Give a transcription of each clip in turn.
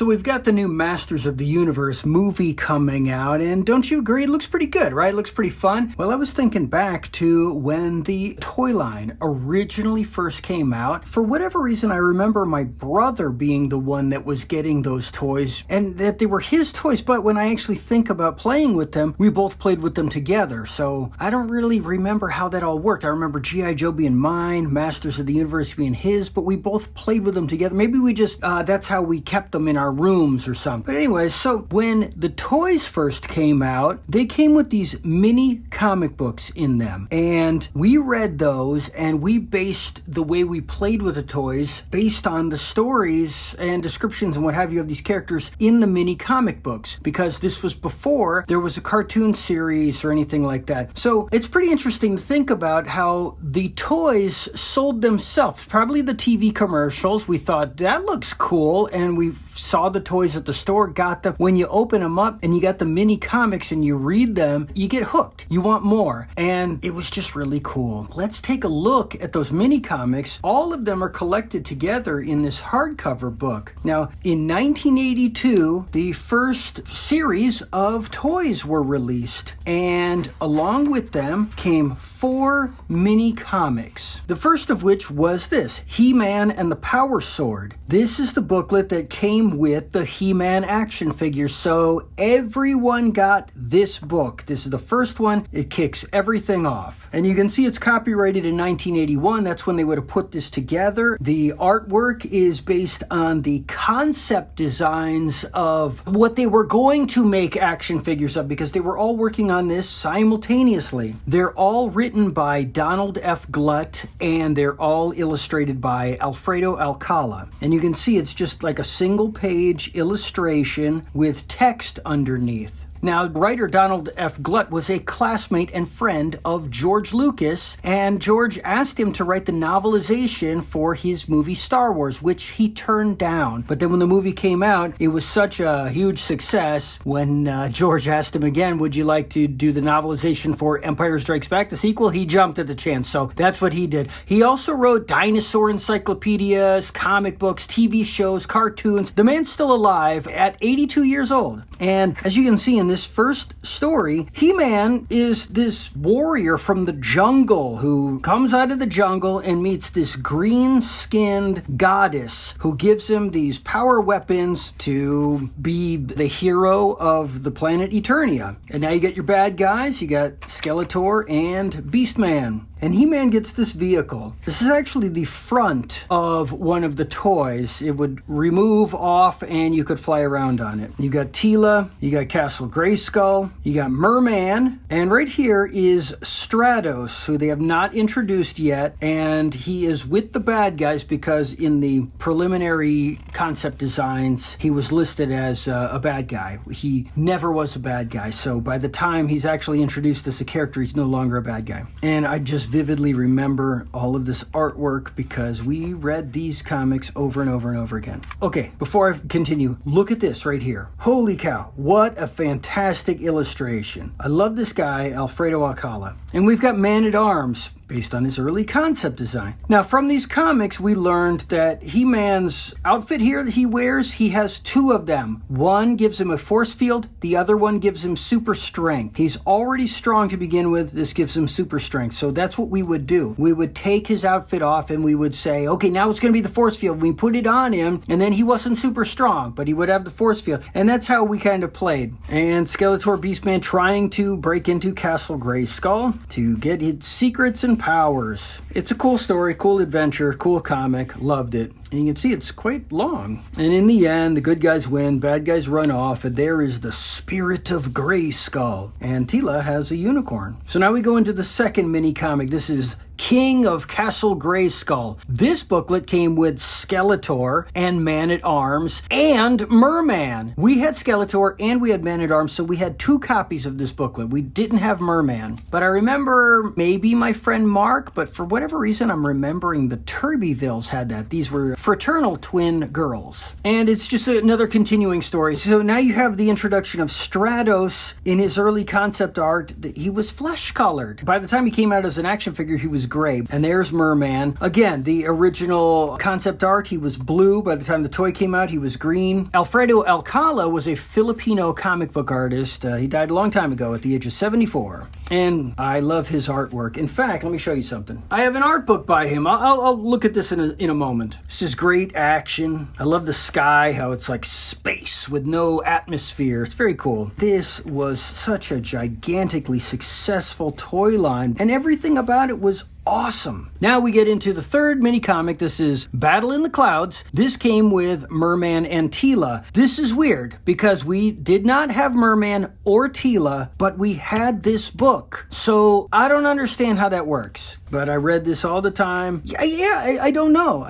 So we've got the new Masters of the Universe movie coming out, and don't you agree? It looks pretty good, right? It looks pretty fun. Well, I was thinking back to when the toy line originally first came out. For whatever reason, I remember my brother being the one that was getting those toys, and that they were his toys, but when I actually think about playing with them, we both played with them together. So I don't really remember how that all worked. I remember G.I. Joe being mine, Masters of the Universe being his, but we both played with them together. Maybe we just, that's how we kept them in our rooms or something. But anyway, so when the toys first came out, they came with these mini comic books in them. And we read those, and we based the way we played with the toys based on the stories and descriptions and what have you of these characters in the mini comic books, because this was before there was a cartoon series or anything like that. So it's pretty interesting to think about how the toys sold themselves. Probably the TV commercials, we thought that looks cool, and we saw the toys at the store, got them. When you open them up and you got the mini comics and you read them, you get hooked. You want more. And it was just really cool. Let's take a look at those mini comics. All of them are collected together in this hardcover book. Now, in 1982, the first series of toys were released, and along with them came 4 mini comics. The first of which was this, He-Man and the Power Sword. This is the booklet that came with the He-Man action figures, so everyone got this book. This is the first one. It kicks everything off. And you can see it's copyrighted in 1981. That's when they would have put this together. The artwork is based on the concept designs of what they were going to make action figures of, because they were all working on this simultaneously. They're all written by Donald F. Glut, and they're all illustrated by Alfredo Alcala. And you can see it's just like a single page illustration with text underneath. Now, writer Donald F. Glut was a classmate and friend of George Lucas, and George asked him to write the novelization for his movie Star Wars, which he turned down. But then when the movie came out, it was such a huge success. When George asked him again, would you like to do the novelization for Empire Strikes Back, the sequel, he jumped at the chance. So that's what he did. He also wrote dinosaur encyclopedias, comic books, TV shows, cartoons. The man's still alive at 82 years old. And as you can see in this first story, He-Man is this warrior from the jungle who comes out of the jungle and meets this green-skinned goddess who gives him these power weapons to be the hero of the planet Eternia. And now you get your bad guys. You got Skeletor and Beastman. And He-Man gets this vehicle. This is actually the front of one of the toys. It would remove off and you could fly around on it. You got Teela, you got Castle Grayskull, you got Merman, and right here is Stratos, who they have not introduced yet, and he is with the bad guys because in the preliminary concept designs, he was listed as a bad guy. He never was a bad guy, so by the time he's actually introduced as a character, he's no longer a bad guy. And I just vividly remember all of this artwork because we read these comics over and over and over again. Okay, before I continue, look at this right here. Holy cow, what a fantastic illustration. I love this guy, Alfredo Alcala. And we've got Man-at-Arms, based on his early concept design. Now, from these comics, we learned that He-Man's outfit here that he wears, he has 2 of them. One gives him a force field, the other one gives him super strength. He's already strong to begin with, this gives him super strength. So that's what we would do. We would take his outfit off and we would say, okay, now it's going to be the force field. We put it on him, and then he wasn't super strong, but he would have the force field. And that's how we kind of played. And Skeletor Beastman trying to break into Castle Grayskull to get his secrets and powers. It's a cool story, cool adventure, cool comic. Loved it. And you can see it's quite long. And in the end, the good guys win, bad guys run off, and there is the spirit of Grayskull. And Teela has a unicorn. So now we go into the second mini comic. This is King of Castle Grayskull. This booklet came with Skeletor and Man-at-Arms and Merman. We had Skeletor and we had Man-at-Arms, so we had 2 copies of this booklet. We didn't have Merman. But I remember maybe my friend Mark, but for whatever reason, I'm remembering the Turbyvilles had that. These were fraternal twin girls. And it's just another continuing story. So now you have the introduction of Stratos in his early concept art. He was flesh-colored. By the time he came out as an action figure, he was gray. And there's Merman. Again, the original concept art, he was blue. By the time the toy came out, he was green. Alfredo Alcala was a Filipino comic book artist. He died a long time ago at the age of 74. And I love his artwork. In fact, let me show you something. I have an art book by him. I'll look at this in a moment. This is great action. I love the sky, how it's like space with no atmosphere. It's very cool. This was such a gigantically successful toy line, and everything about it was awesome. Now we get into the third mini comic. This is Battle in the Clouds. This came with Merman and Teela. This is weird because we did not have Merman or Teela, but we had this book. So I don't understand how that works. But I read this all the time. I don't know.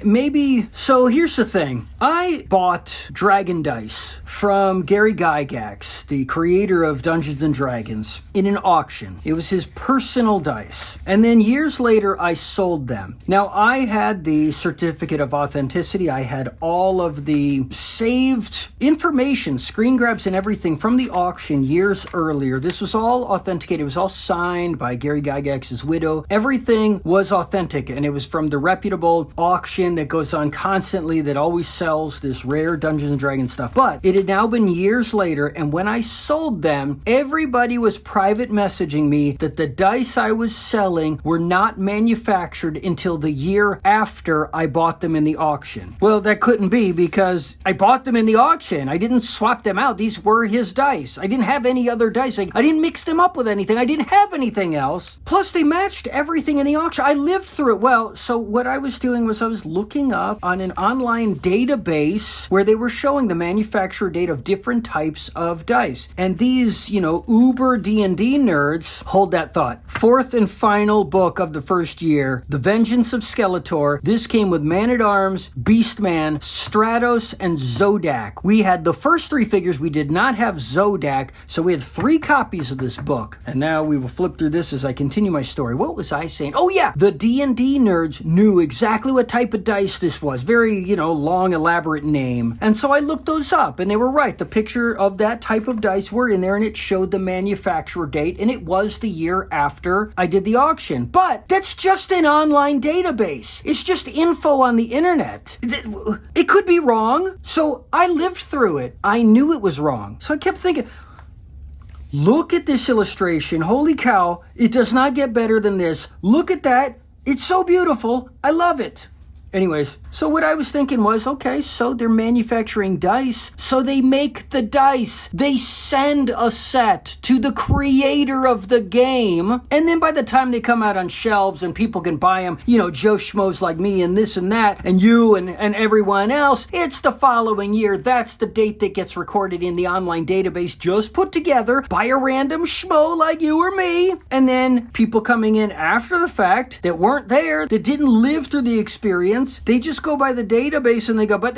Maybe. So here's the thing. I bought Dragon Dice from Gary Gygax, the creator of Dungeons and Dragons, in an auction. It was his personal dice. And then years later, I sold them. Now, I had the certificate of authenticity. I had all of the saved information, screen grabs and everything from the auction years earlier. This was all authenticated. It was all signed by Gary Gygax's widow. Everything was authentic, and it was from the reputable auction that goes on constantly that always sells this rare Dungeons and Dragons stuff. But it had now been years later, and when I sold them, everybody was private messaging me that the dice I was selling were not manufactured until the year after I bought them in the auction. Well, that couldn't be because I bought them in the auction. I didn't swap them out. These were his dice. I didn't have any other dice. I didn't mix them up with anything. I didn't have anything else. Plus, they matched everything in the auction. I lived through it. Well, so what I was doing was I was looking up on an online database where they were showing the manufacturer date of different types of dice. And these, uber D&D nerds hold that thought. Fourth and final book of the first year, The Vengeance of Skeletor. This came with Man-at-Arms, Beastman, Stratos, and Zodak. We had the first three figures. We did not have Zodak, so we had 3 copies of this book. And now we will flip through this as I continue my story. What was I saying? Oh yeah, the D&D nerds knew exactly what type of dice this was. Very, long, elaborate name. And so I looked those up, and they were right. The picture of that type of dice were in there, and it showed the manufacturer date, and it was the year after I did the auction. But that's just an online database. It's just info on the internet. It could be wrong. So I lived through it. I knew it was wrong. So I kept thinking, look at this illustration. Holy cow, it does not get better than this. Look at that. It's so beautiful. I love it. Anyways, so what I was thinking was, okay, so they're manufacturing dice, so they make the dice. They send a set to the creator of the game, and then by the time they come out on shelves and people can buy them, Joe Schmoes like me and this and that, and you and everyone else, it's the following year. That's the date that gets recorded in the online database, just put together by a random schmo like you or me, and then people coming in after the fact that weren't there, that didn't live through the experience, they just go by the database and they go, but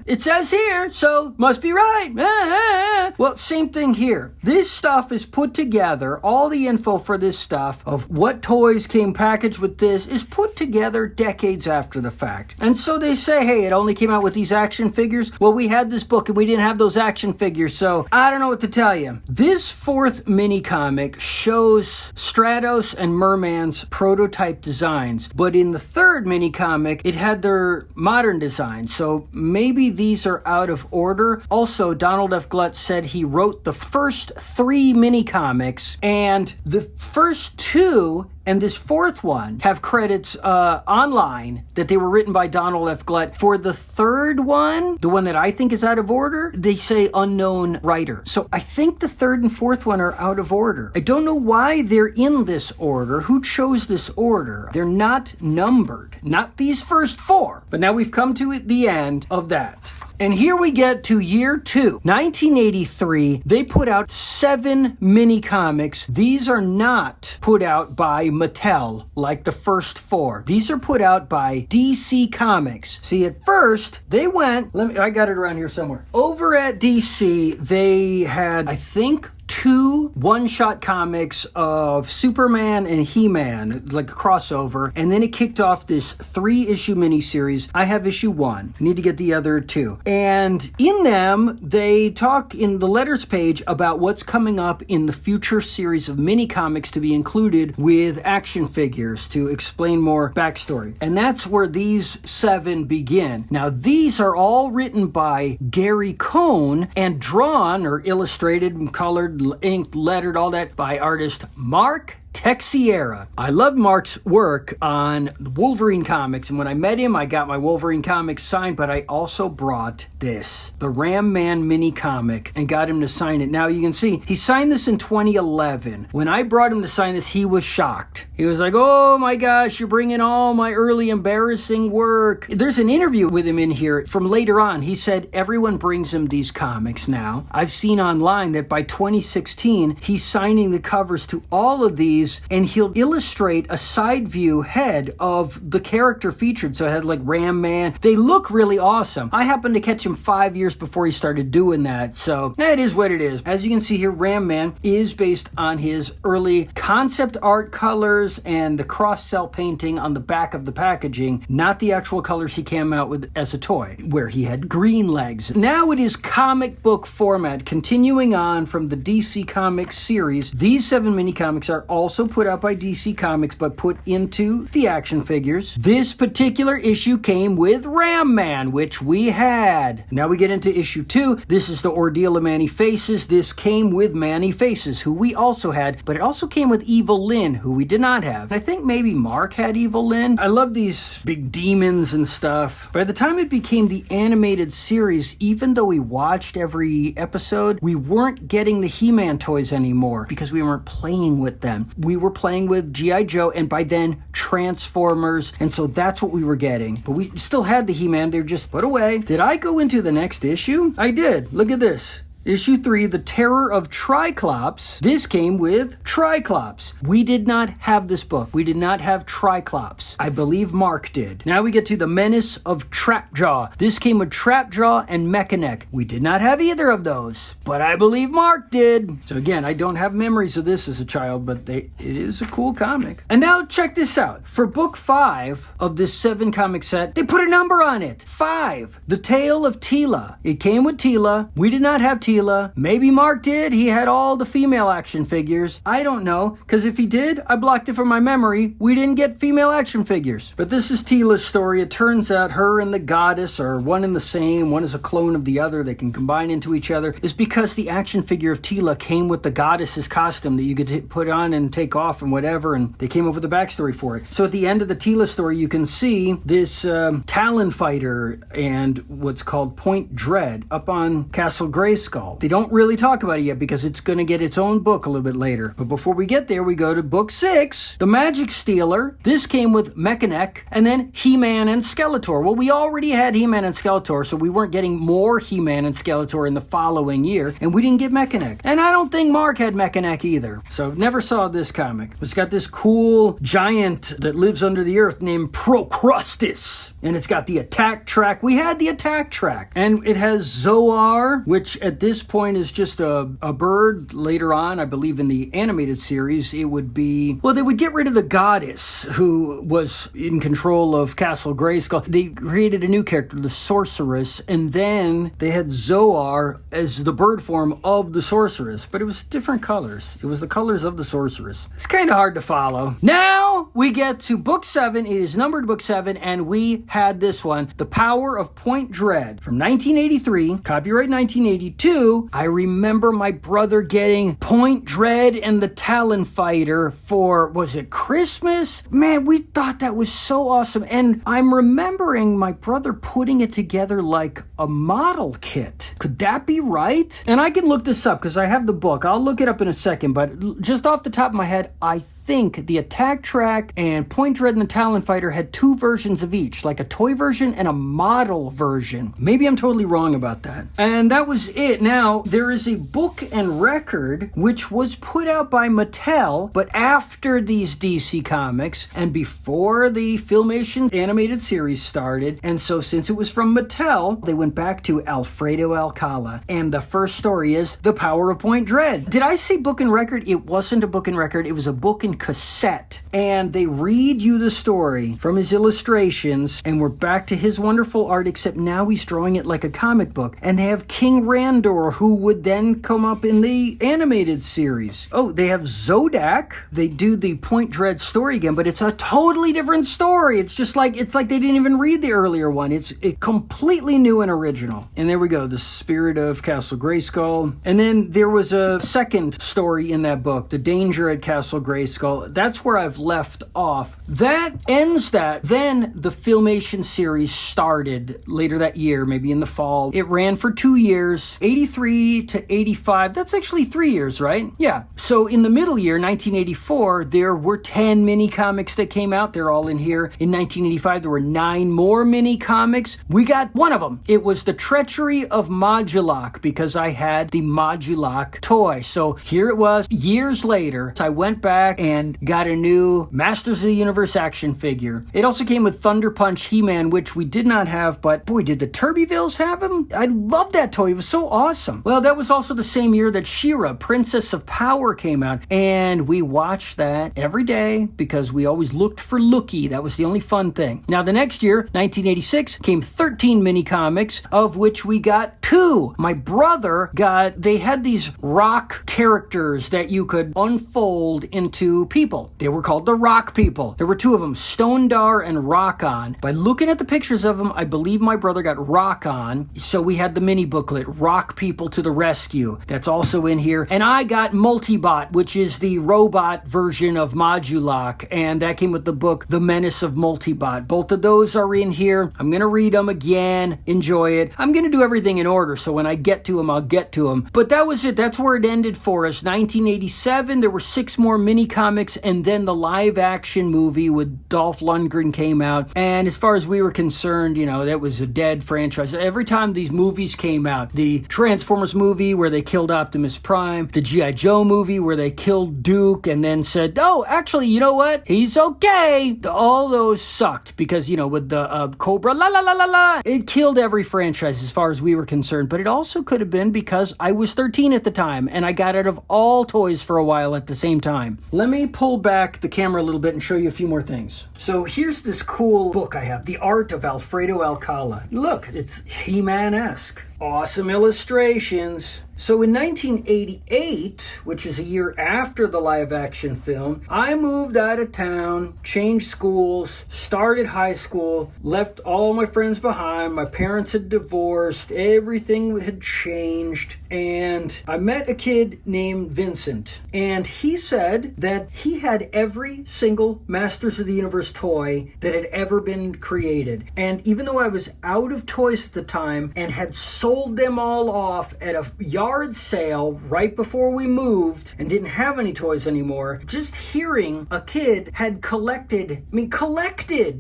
it says here, so must be right. Well, same thing here. This stuff is put together. All the info for this stuff of what toys came packaged with this is put together decades after the fact. And so they say, hey, it only came out with these action figures. Well, we had this book and we didn't have those action figures, so I don't know what to tell you. This 4th mini comic shows Stratos and Merman's prototype designs, but in the 3rd mini comic, it had their modern design, so maybe these are out of order. Also, Donald F. Glutt said he wrote the first 3 mini comics, and the first 2 and this 4th one have credits online that they were written by Donald F. Glutt. For the 3rd one, the one that I think is out of order, they say unknown writer. So I think the 3rd and 4th one are out of order. I don't know why they're in this order. Who chose this order? They're not numbered. Not these first 4. But now we've come to the end of that. And here we get to year 2, 1983. They put out 7 mini comics. These are not put out by Mattel like the first 4. These are put out by DC Comics. See, at first, they went, I got it around here somewhere. Over at DC, they had, I think, 2 2 one-shot comics of Superman and He-Man, like a crossover, and then it kicked off this 3-issue miniseries. I have issue 1. I need to get the other 2. And in them, they talk in the letters page about what's coming up in the future series of mini-comics to be included with action figures to explain more backstory. And that's where these 7 begin. Now, these are all written by Gary Cohn and drawn or illustrated, colored, inked, lettered, all that by artist Mark Texiera. I love Mark's work on Wolverine comics, and when I met him, I got my Wolverine comics signed, but I also brought this, the Ram Man mini comic, and got him to sign it. Now you can see, he signed this in 2011. When I brought him to sign this, he was shocked. He was like, oh my gosh, you're bringing all my early embarrassing work. There's an interview with him in here from later on. He said everyone brings him these comics now. I've seen online that by 2016, he's signing the covers to all of these, and he'll illustrate a side view head of the character featured. So it had like Ram Man. They look really awesome. I happened to catch him 5 years before he started doing that. So it is what it is. As you can see here, Ram Man is based on his early concept art colors and the cross-cell painting on the back of the packaging, not the actual colors he came out with as a toy, where he had green legs. Now it is comic book format, continuing on from the DC Comics series. These 7 mini comics are also put out by DC Comics, but put into the action figures. This particular issue came with Ram Man, which we had. Now we get into issue 2. This is the Ordeal of Manny Faces. This came with Manny Faces, who we also had, but it also came with Evil Lyn, who we did not have. I think maybe Mark had Evil Lyn. I love these big demons and stuff. By the time it became the animated series, even though we watched every episode, we weren't getting the He-Man toys anymore because we weren't playing with them. We were playing with G.I. Joe, and by then Transformers, and so that's what we were getting. But we still had the He-Man. They were just put away. Did I go into the next issue? I did. Look at this. Issue 3, The Terror of Triclops. This came with Triclops. We did not have this book. We did not have Triclops. I believe Mark did. Now we get to The Menace of Trapjaw. This came with Trapjaw and Mechanic. We did not have either of those, but I believe Mark did. So again, I don't have memories of this as a child, but it is a cool comic. And now check this out. For book 5 of this 7 comic set, they put a number on it. 5. The Tale of Teela. It came with Teela. We did not have Teela. Maybe Mark did. He had all the female action figures. I don't know, because if he did, I blocked it from my memory. We didn't get female action figures. But this is Teela's story. It turns out her and the goddess are one and the same. One is a clone of the other. They can combine into each other. It's because the action figure of Teela came with the goddess's costume that you could put on and take off and whatever, and they came up with a backstory for it. So at the end of the Teela story, you can see this Talon fighter and what's called Point Dread up on Castle Grayskull. They don't really talk about it yet because it's going to get its own book a little bit later. But before we get there, we go to book 6, The Magic Stealer. This came with Mechanic and then He-Man and Skeletor. Well, we already had He-Man and Skeletor, so we weren't getting more He-Man and Skeletor in the following year, and we didn't get Mechanic. And I don't think Mark had Mechanic either, so never saw this comic. It's got this cool giant that lives under the earth named Procrustes. And it's got the attack track. We had the attack track. And it has Zoar, which at this point is just a bird. Later on, I believe in the animated series, it would be... Well, they would get rid of the goddess who was in control of Castle Grayskull. They created a new character, the Sorceress, and then they had Zoar as the bird form of the Sorceress. But it was different colors. It was the colors of the Sorceress. It's kind of hard to follow. Now we get to book 7. It is numbered book 7, and we had this one, The Power of Point Dread, from 1983, copyright 1982. I remember my brother getting Point Dread and the Talon Fighter for, was it Christmas? Man, we thought that was so awesome. And I'm remembering my brother putting it together like a model kit. Could that be right? And I can look this up because I have the book. I'll look it up in a second, but just off the top of my head, I think the Attack Track and Point Dread and the Talon Fighter had 2 versions of each, like a toy version and a model version. Maybe I'm totally wrong about that. And that was it. Now, there is a book and record which was put out by Mattel, but after these DC Comics and before the Filmation animated series started. And so since it was from Mattel, they went back to Alfredo Alcala. And the first story is The Power of Point Dread. Did I say book and record? It wasn't a book and record. It was a book and cassette. And they read you the story from his illustrations, and we're back to his wonderful art, except now he's drawing it like a comic book. And they have King Randor, who would then come up in the animated series. Oh, they have Zodak. They do the Point Dread story again, but it's a totally different story. It's like they didn't even read the earlier one. It's completely new and original. And there we go, The Spirit of Castle Grayskull. And then there was a second story in that book, The Danger at Castle Grayskull. That's where I've left off. That ends that. Then the Filmation series started later that year, maybe in the fall. It ran for 2 years, 83 to 85. That's actually 3 years, right? Yeah. So in the middle year, 1984, there were 10 mini comics that came out. They're all in here. In 1985, there were 9 more mini comics. We got one of them. It was The Treachery of Modulok, because I had the Modulok toy. So here it was years later. So I went back and got a new Masters of the Universe action figure. It also came with Thunder Punch He-Man, which we did not have, but boy, did the Turbyvilles have him? I love that toy. It was so awesome. Well, that was also the same year that She-Ra, Princess of Power, came out, and we watched that every day because we always looked for Lookie. That was the only fun thing. Now, the next year, 1986, came 13 mini comics, of which we got 2. My brother they had these rock characters that you could unfold into people. They were called the Rock People. There were 2 of them, Stone Dar and Rock On. By looking at the pictures of them, I believe my brother got Rock On. So we had the mini booklet, Rock People to the Rescue. That's also in here. And I got Multibot, which is the robot version of Modulok. And that came with the book, The Menace of Multibot. Both of those are in here. I'm going to read them again, enjoy it. I'm going to do everything in order, so when I get to them, I'll get to them. But that was it. That's where it ended for us. 1987, there were 6 more mini comics, and then the live action movie with Dolph Lundgren came out. And as far as we were concerned, that was a dead franchise. Every time these movies came out, the Transformers movie where they killed Optimus Prime, the G.I. Joe movie where they killed Duke and then said, oh, actually, you know what? He's okay. All those sucked because, with the Cobra, la la la la la, it killed every franchise as far as we were concerned. But it also could have been because I was 13 at the time and I got out of all toys for a while at the same time. Let me pull back the camera a little bit and show you a few more things. So here's this cool book I have, The Art of Alfredo Alcala. Look, it's He-Man-esque. Awesome illustrations. So in 1988, which is a year after the live-action film, I moved out of town, changed schools, started high school, left all my friends behind. My parents had divorced. Everything had changed. And I met a kid named Vincent. And he said that he had every single Masters of the Universe toy that had ever been created. And even though I was out of toys at the time and had sold them all off at a yard sale right before we moved and didn't have any toys anymore, just hearing a kid had collected,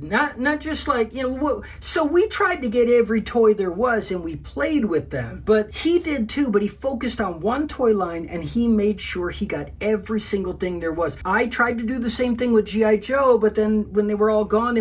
not just like, so we tried to get every toy there was and we played with them, but he did too, but he focused on one toy line and he made sure he got every single thing there was. I tried to do the same thing with G.I. Joe, but then when they were all gone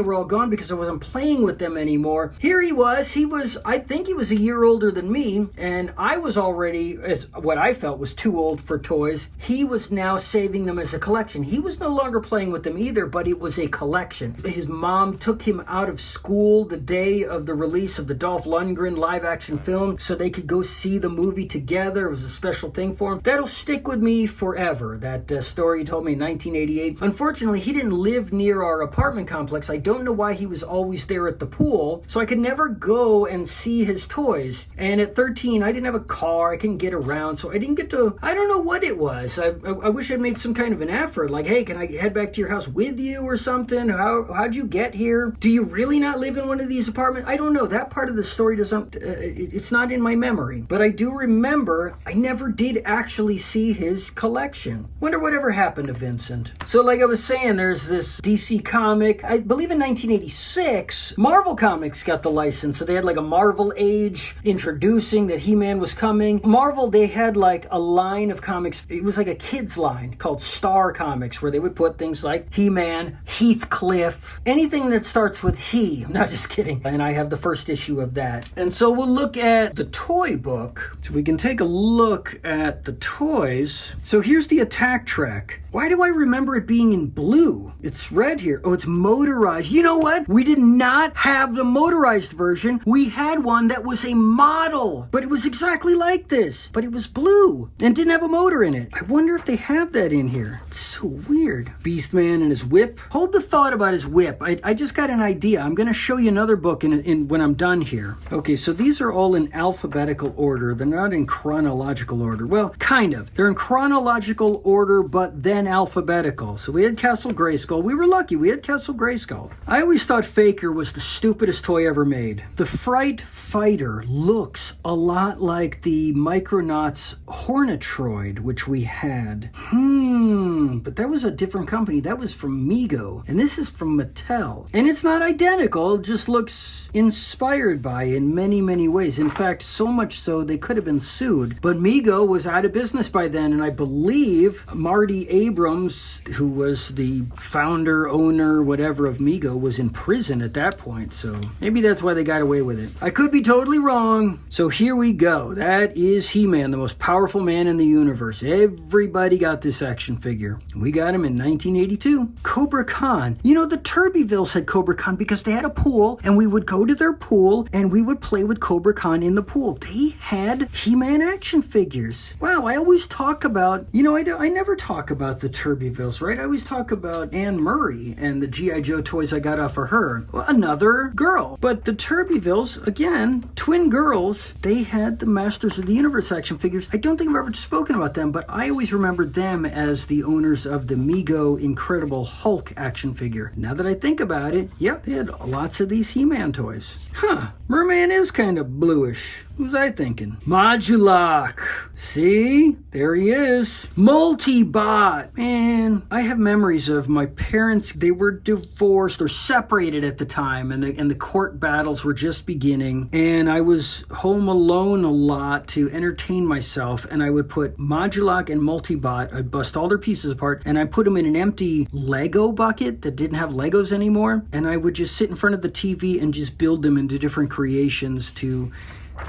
because I wasn't playing with them anymore. Here he was, I think he was a year older than me, and I was already, as what I felt was too old for toys. He was now saving them as a collection. He was no longer playing with them either, but it was a collection. His mom took him out of school the day of the release of the Dolph Lundgren live action film so they could go see the movie together. It was a special thing for him. That'll stick with me forever, that story he told me in 1988. Unfortunately, he didn't live near our apartment complex. I don't know why he was always there at the pool, so I could never go and see his toys. And at 13, I didn't have a car. I couldn't get around, so I didn't get to, I don't know what it was. I wish I'd made some kind of an effort. Like, hey, can I head back to your house with you or something? How'd you get here? Do you really not live in one of these apartments? I don't know. That part of the story doesn't, it's not in my memory. But I do remember I never did actually see his collection. Wonder whatever happened to Vincent. So like I was saying, there's this DC comic. I believe in 1986, Marvel Comics got the license. So they had like a Marvel Age introducing that He-Man was coming. Marvel, they had like a line of comics. It was like a kid's line called Star Comics, where they would put things like He-Man, Heathcliff, anything that starts with he. No, just kidding. And I have the first issue of that. And so we'll look at the toy book. So we can take a look at the toys. So here's the attack track. Why do I remember it being in blue? It's red here. Oh, it's motorized. You know what? We did not have the motorized version. We had one that was a model, but it was exactly like this, but it was blue and didn't have a motor in it. I wonder if they have that in here. It's so weird. Beastman and his whip. Hold the thought about his whip. I just got an idea. I'm going to show you another book in when I'm done here. Okay, so these are all in alphabetical order. They're not in chronological order. Well, kind of. They're in chronological order, but then alphabetical. So we had Castle Grayskull. We were lucky. We had Castle Grayskull. I always thought Faker was the stupidest toy ever made. The Fright Fighter looks a lot like the Micronauts Hornetroid, which we had. But that was a different company. That was from Mego. And this is from Mattel. And it's not identical. It just looks inspired by in many, many ways. In fact, so much so they could have been sued. But Mego was out of business by then. And I believe Marty Abrams, who was the founder, owner, whatever of Mego, was in prison at that point. So maybe that's why they got away with it. I could be totally wrong. So here we go. That is He-Man, the most powerful man in the universe. Everybody got this action figure. We got him in 1982. Cobra Khan. You know, the Turbyvilles had Cobra Khan because they had a pool, and we would go to their pool, and we would play with Cobra Khan in the pool. They had He-Man action figures. Wow, I always talk about, you know, I never talk about the Turbyvilles, right? I always talk about Anne Murray and the G.I. Joe toys I got off of her. Well, another girl. But the Turbyvilles, again, twin girls, they had the Masters of the Universe action figures. I don't think I've ever spoken about them, but I always remembered them as the owners of the Mego Incredible Hulk action figure. Now that I think about it, yep, they had lots of these He-Man toys. Huh, Merman is kind of bluish. What was I thinking? Modulok. See? There he is. Multibot. Man, I have memories of my parents. They were divorced or separated at the time, and the court battles were just beginning. And I was home alone a lot to entertain myself, and I would put Modulok and Multibot, I'd bust all their pieces apart, and I put them in an empty Lego bucket that didn't have Legos anymore, and I would just sit in front of the TV and just build them into different creations to,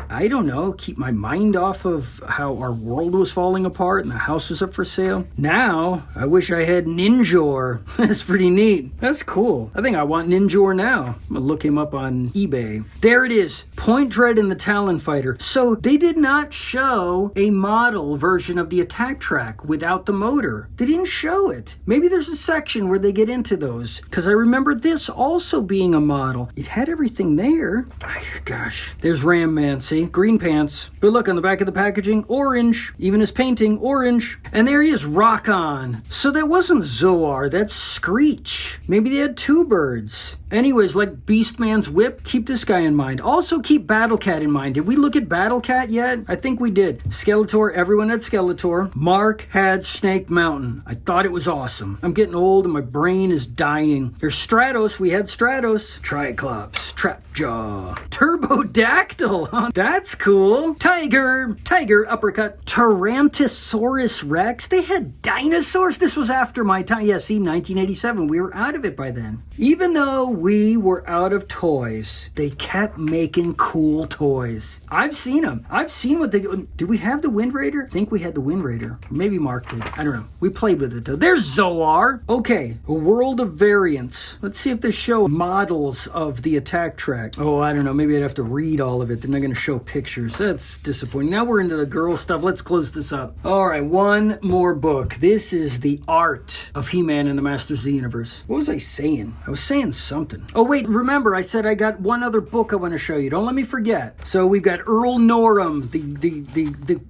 I don't know, keep my mind off of how our world was falling apart and the house was up for sale. Now, I wish I had Ninjor. That's pretty neat. That's cool. I think I want Ninjor now. I'm gonna look him up on eBay. There it is. Point Dread and the Talon Fighter. So they did not show a model version of the attack track without the motor. They didn't show it. Maybe there's a section where they get into those, because I remember this also being a model. It had everything there. Gosh. There's Ram Man. See? Green pants. But look, on the back of the packaging, orange. Even his painting, orange. And there he is, Rock On. So that wasn't Zoar, that's Screech. Maybe they had two birds. Anyways, like Beastman's whip, keep this guy in mind. Also keep Battle Cat in mind. Did we look at Battle Cat yet? I think we did. Skeletor, everyone had Skeletor. Mark had Snake Mountain. I thought it was awesome. I'm getting old and my brain is dying. There's Stratos, we had Stratos. Triclops, Trapjaw, Turbodactyl, huh? That's cool. Tiger uppercut. Tyrannosaurus Rex. They had dinosaurs. This was after my time. Yeah, see, 1987. We were out of it by then. Even though we were out of toys, they kept making cool toys. I've seen them. I've seen what they do. Did we have the Wind Raider? I think we had the Wind Raider. Maybe Mark did. I don't know. We played with it though. There's Zoar. Okay, a world of variants. Let's see if they show models of the attack track. Oh, I don't know. Maybe I'd have to read all of it. They're not going to to show pictures. That's disappointing. Now we're into the girl stuff. Let's close this up. All right, one more book. This is The Art of He-Man and the Masters of the Universe. What was I saying? I was saying something. Oh, wait, remember, I said I got one other book I want to show you. Don't let me forget. So we've got Earl Norham, the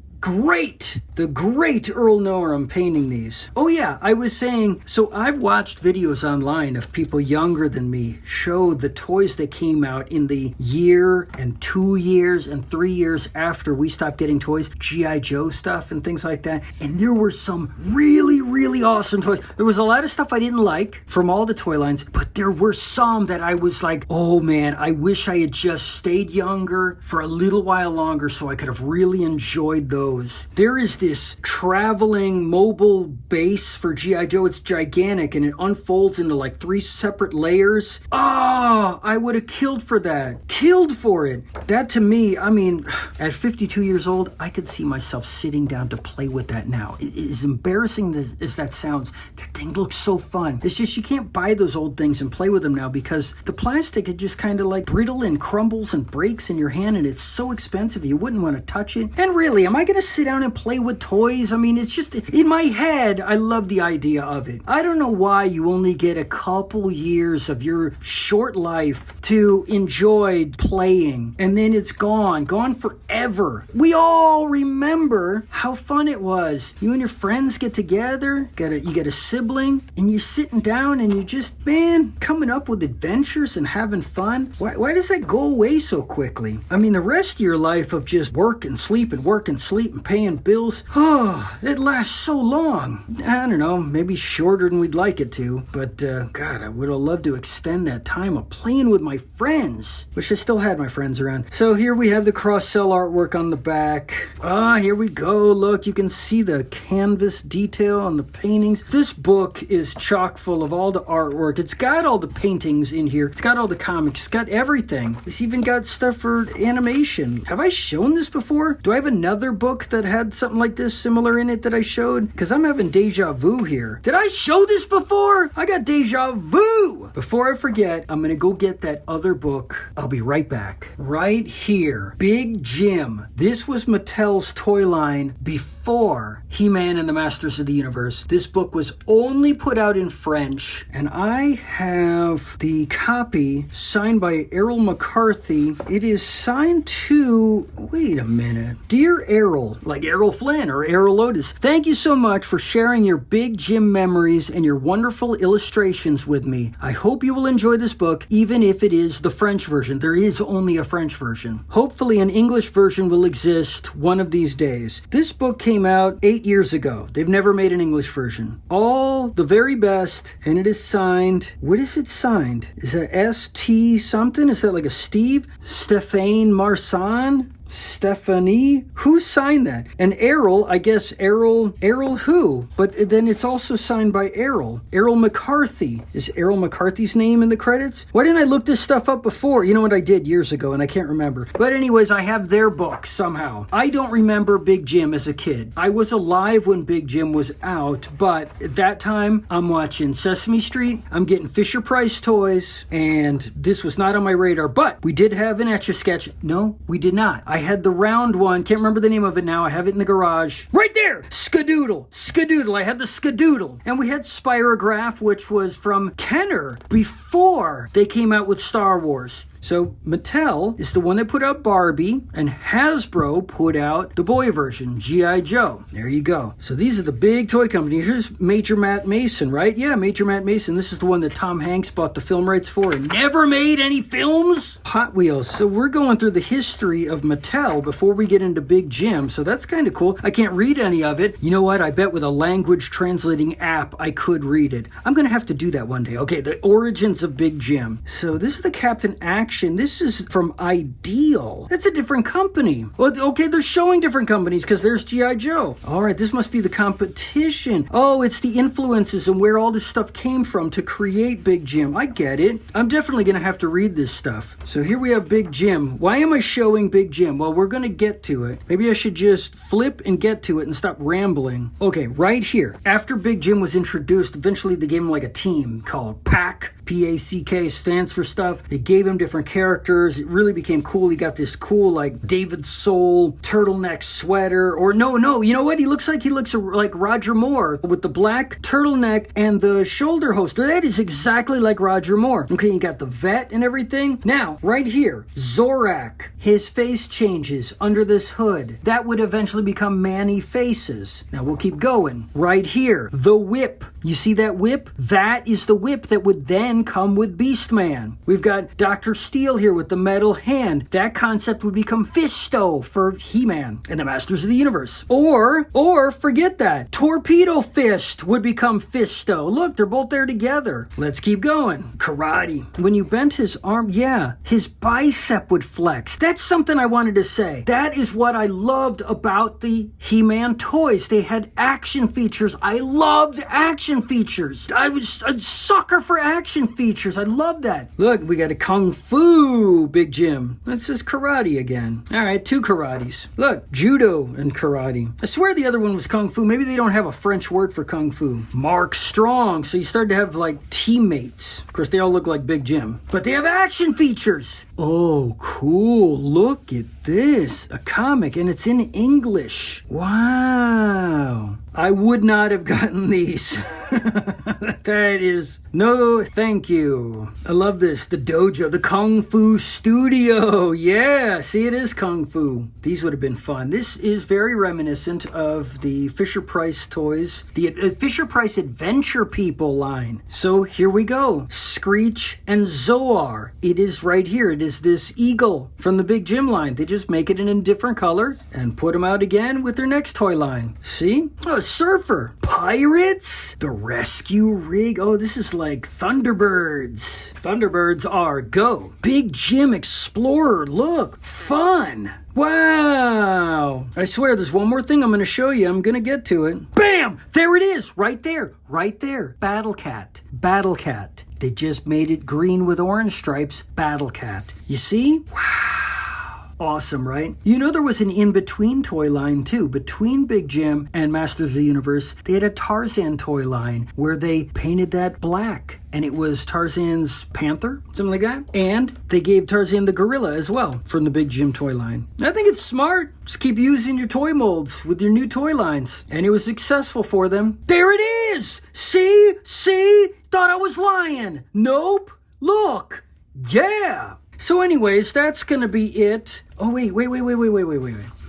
great Earl Norham painting these. Oh yeah, I was saying, so I've watched videos online of people younger than me show the toys that came out in the year and 2 years and 3 years after we stopped getting toys, G.I. Joe stuff and things like that. And there were some really, really awesome toys. There was a lot of stuff I didn't like from all the toy lines, but there were some that I was like, oh man, I wish I had just stayed younger for a little while longer so I could have really enjoyed those. There is this traveling mobile base for G.I. Joe. It's gigantic and it unfolds into like 3 separate layers. Oh, I would have killed for that. Killed for it. That to me, I mean, at 52 years old, I could see myself sitting down to play with that now. As embarrassing as that sounds, that thing looks so fun. It's just you can't buy those old things and play with them now because the plastic, it just kind of like brittle and crumbles and breaks in your hand and it's so expensive you wouldn't want to touch it. And really, am I going to sit down and play with toys? I mean, it's just, in my head, I love the idea of it. I don't know why you only get a couple years of your short life to enjoy playing, and then it's gone forever. We all remember how fun it was. You and your friends get together, you get a sibling, and you're sitting down and you just, man, coming up with adventures and having fun. Why does that go away so quickly? I mean, the rest of your life of just work and sleep and paying bills, oh, it lasts so long. I don't know, maybe shorter than we'd like it to, but God, I would have loved to extend that time of playing with my friends. Wish I still had my friends around. So here we have the cross-sell artwork on the back. Here we go. Look, you can see the canvas detail on the paintings. This book is chock full of all the artwork. It's got all the paintings in here. It's got all the comics. It's got everything. It's even got stuff for animation. Have I shown this before? Do I have another book that had something like this similar in it that I showed? Because I'm having deja vu here. Did I show this before? I got deja vu. Before I forget, I'm gonna go get that other book. I'll be right back. Right here, Big Jim. This was Mattel's toy line before He-Man and the Masters of the Universe. This book was only put out in French, and I have the copy signed by Errol McCarthy. It is signed to, wait a minute, Dear Errol, like Errol Flynn or Errol Otis. Thank you so much for sharing your Big Jim memories and your wonderful illustrations with me. I hope you will enjoy this book, even if it is the French version. There is only a French version. Hopefully an English version will exist one of these days. This book came out 8 years ago. They've never made an English version. All the very best, and it is signed. What is it signed? Is that S.T. something? Is that like a Steve? Stéphane Marsan? Stephanie? Who signed that? And Errol, I guess Errol who? But then it's also signed by Errol McCarthy. Is Errol McCarthy's name in the credits? Why didn't I look this stuff up before? You know what, I did years ago and I can't remember. But anyways, I have their book somehow. I don't remember Big Jim as a kid. I was alive when Big Jim was out, but at that time, I'm watching Sesame Street, I'm getting Fisher-Price toys, and this was not on my radar. But we did have an Etch-a-Sketch. No, we did not. I had the round one. Can't remember the name of it now. I have it in the garage. Right there! Skadoodle. I had the Skadoodle. And we had Spirograph, which was from Kenner before they came out with Star Wars. So Mattel is the one that put out Barbie, and Hasbro put out the boy version, G.I. Joe. There you go. So these are the big toy companies. Here's Major Matt Mason, right? Yeah, Major Matt Mason. This is the one that Tom Hanks bought the film rights for and never made any films. Hot Wheels. So we're going through the history of Mattel before we get into Big Jim. So that's kind of cool. I can't read any of it. You know what? I bet with a language translating app, I could read it. I'm going to have to do that one day. Okay, the origins of Big Jim. So this is the Captain Action. This is from Ideal. That's a different company. Well, okay, they're showing different companies because there's G.I. Joe. All right, this must be the competition. Oh, it's the influences and where all this stuff came from to create Big Jim. I get it. I'm definitely going to have to read this stuff. So here we have Big Jim. Why am I showing Big Jim? Well, we're going to get to it. Maybe I should just flip and get to it and stop rambling. Okay, right here. After Big Jim was introduced, eventually they gave him like a team called Pack. PACK stands for stuff. They gave him different characters. It really became cool. He got this cool, like, David Soul turtleneck sweater. Or no, you know what? He looks like Roger Moore with the black turtleneck and the shoulder holster. That is exactly like Roger Moore. Okay, you got the vet and everything. Now, right here, Zorak. His face changes under this hood. That would eventually become Manny Faces. Now, we'll keep going. Right here, the whip. You see that whip? That is the whip that would then come with Beastman. We've got Dr. Steel here with the metal hand. That concept would become Fisto for He-Man and the Masters of the Universe. Or forget that. Torpedo Fist would become Fisto. Look, they're both there together. Let's keep going. Karate. When you bent his arm, yeah, his bicep would flex. That's something I wanted to say. That is what I loved about the He-Man toys. They had action features. I loved action features. I was a sucker for action features. I love that. Look, we got a Kung Fu, Big Jim. That says karate again. All right, 2 karates. Look, judo and karate. I swear the other one was Kung Fu. Maybe they don't have a French word for Kung Fu. Mark Strong. So you start to have like teammates. Of course, they all look like Big Jim. But they have action features. Oh, cool. Look at this. A comic, and it's in English. Wow. I would not have gotten these. That is no thank you. I love this. The dojo, the Kung Fu studio. Yeah, see, it is Kung Fu. These would have been fun. This is very reminiscent of the Fisher-Price toys, the Fisher-Price Adventure People line. So here we go. Screech and Zoar. It is right here. It is this eagle from the Big Jim line. They just make it in a different color and put them out again with their next toy line. See? Oh, surfer. Pirates. The rescue rig. Oh, this is like Thunderbirds. Thunderbirds are go. Big Jim Explorer. Look. Fun. Wow. I swear there's one more thing I'm going to show you. I'm going to get to it. Bam! There it is. Right there. Right there. Battle Cat. Battle Cat. They just made it green with orange stripes. Battle Cat. You see? Wow. Awesome, right? You know there was an in-between toy line too. Between Big Jim and Masters of the Universe, they had a Tarzan toy line where they painted that black. And it was Tarzan's panther, something like that. And they gave Tarzan the gorilla as well from the Big Jim toy line. I think it's smart. Just keep using your toy molds with your new toy lines. And it was successful for them. There it is! See? Thought I was lying. Nope. Look. Yeah. So anyways, that's gonna be it. Oh, wait.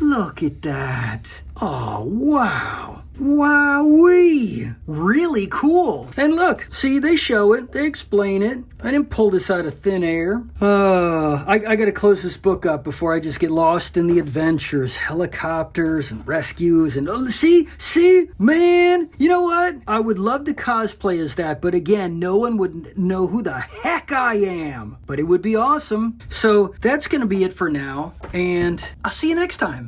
Look at that. Oh, wow. Wowee. Really cool. And look, see, they show it. They explain it. I didn't pull this out of thin air. I gotta close this book up before I just get lost in the adventures. Helicopters and rescues and see, man, you know what? I would love to cosplay as that, but again, no one would know who the heck I am. But it would be awesome. So that's gonna be it for now, and I'll see you next time.